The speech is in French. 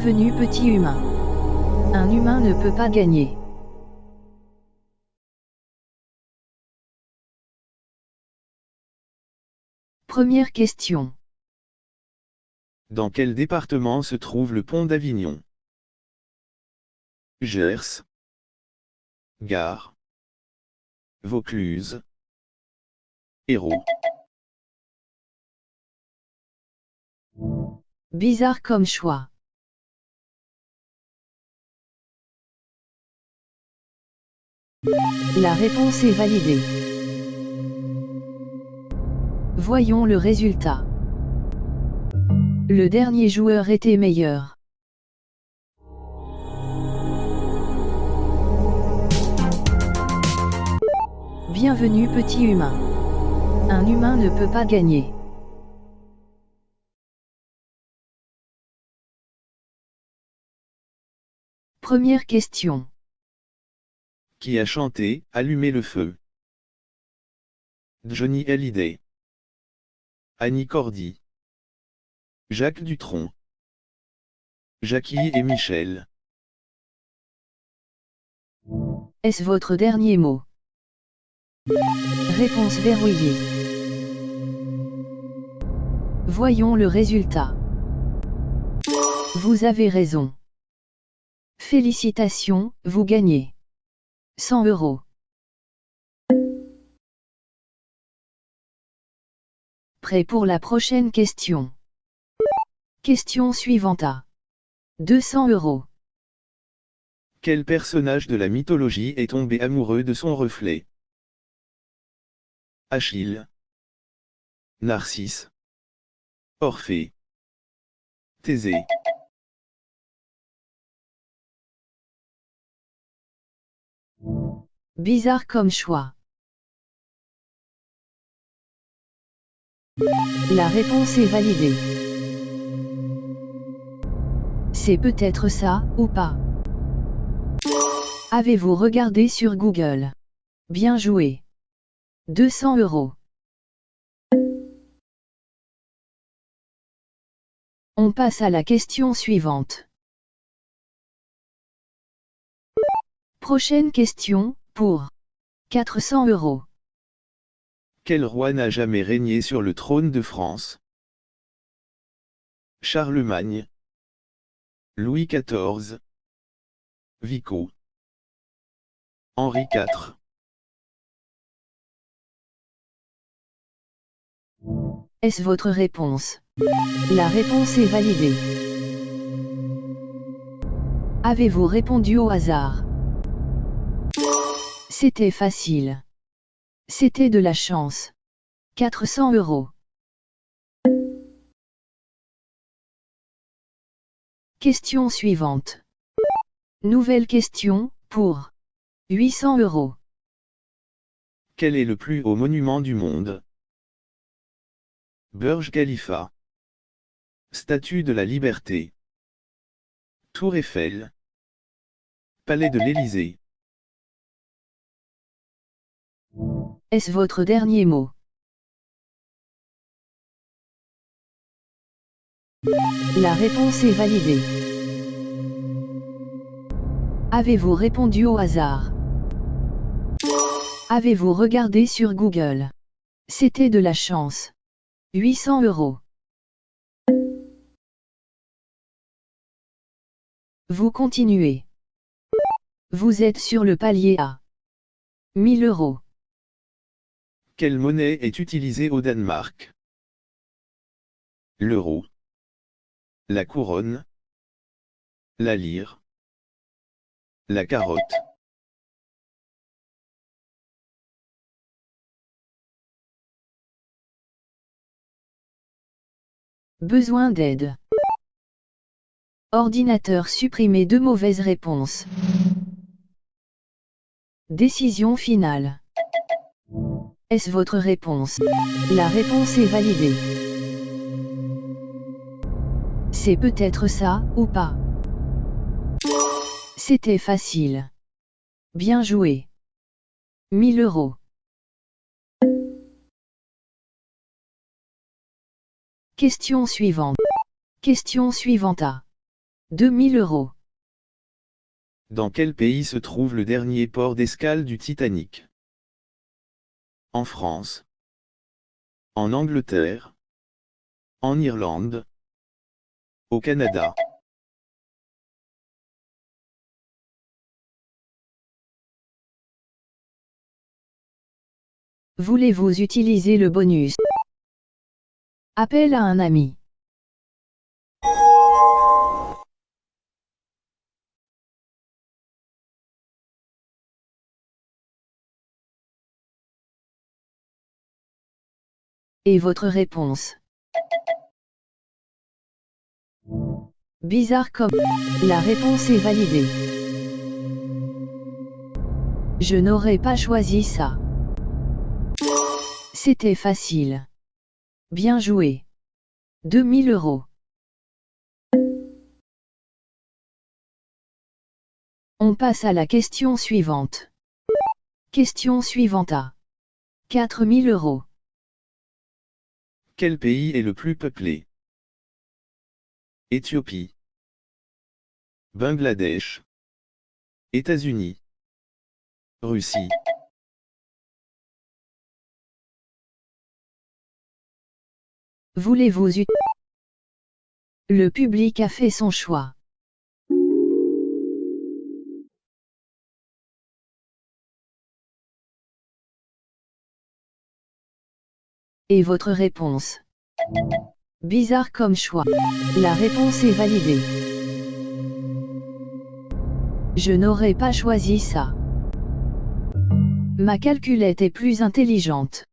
Bienvenue petit humain. Un humain ne peut pas gagner. Première question. Dans quel département se trouve le pont d'Avignon? Gers, Gard, Vaucluse, Hérault. Bizarre comme choix. La réponse est validée. Voyons le résultat. Le dernier joueur était meilleur. Bienvenue petit humain. Un humain ne peut pas gagner. Première question. Qui a chanté « Allumez le feu » ? Johnny Hallyday, Annie Cordy, Jacques Dutronc, Jackie et Michel. Est-ce votre dernier mot? Réponse verrouillée. Voyons le résultat. Vous avez raison. Félicitations, vous gagnez 100 €. Prêt pour la prochaine question. Question suivante à 200 €. Quel personnage de la mythologie est tombé amoureux de son reflet? Achille, Narcisse, Orphée, Thésée. Bizarre comme choix. La réponse est validée. C'est peut-être ça, ou pas. Avez-vous regardé sur Google? Bien joué. 200 €. On passe à la question suivante. Prochaine question, pour 400 €. Quel roi n'a jamais régné sur le trône de France? Charlemagne, Louis XIV, Vico, Henri IV. Est-ce votre réponse? La réponse est validée. Avez-vous répondu au hasard? C'était facile. C'était de la chance. 400 €. Question suivante. Nouvelle question, pour 800 €. Quel est le plus haut monument du monde? Burj Khalifa, Statue de la Liberté, Tour Eiffel, Palais de l'Élysée. Est-ce votre dernier mot? La réponse est validée. Avez-vous répondu au hasard? Avez-vous regardé sur Google? C'était de la chance. 800 €. Vous continuez. Vous êtes sur le palier à 1000 €. Quelle monnaie est utilisée au Danemark? L'euro, la couronne, la lyre, la carotte. Besoin d'aide. Ordinateur supprimé 2 mauvaises réponses. Décision finale. Est-ce votre réponse? La réponse est validée. C'est peut-être ça, ou pas. C'était facile. Bien joué. 1000 €. Question suivante. Question suivante à 2000 €. Dans quel pays se trouve le dernier port d'escale du Titanic? En France. En Angleterre. En Irlande. Au Canada. Voulez-vous utiliser le bonus? Appel à un ami. Et votre réponse? Bizarre comme... La réponse est validée. Je n'aurais pas choisi ça. C'était facile. Bien joué. 2000 €. On passe à la question suivante. Question suivante à 4000 €. Quel pays est le plus peuplé? Éthiopie. Bangladesh. États-Unis. Russie. Voulez-vous Le public a fait son choix. Et votre réponse? Bizarre comme choix. La réponse est validée. Je n'aurais pas choisi ça. Ma calculette est plus intelligente.